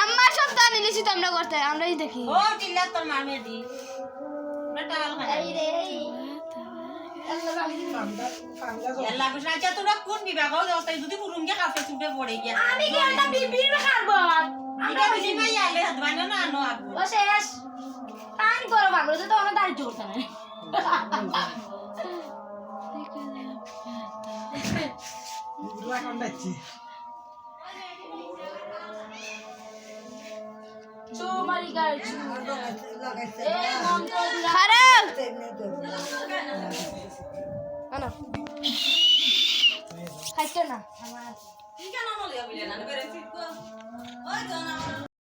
আমার সব জানি লিছি তো আমরা করতে আমরাই দেখি ও টিল্লা তোর মামে দি বেটা আল খাই এই রে আল্লাহ কৃষ্ণ আচ্ছা তোরা কোন বিভাগ অবস্থায় যদি পুরুনকে কাছে চুপে পড়ে গিয়া আমি কি এটা বিবির খাব আমরা বিবি ভাই আলে হাত বানা না আনো আগু ও শেষ টাইম করো বাগলো তো অনেক দাঁড়িয়ে চলতে না বিবিরা কোন বাচ্চি চো মারি গাল চো এ মন্ত্র দিলা খারাপ আনো খাইতে না আমার কি কেন নলিয়া বিলে না বেরে ফিট ওই তো না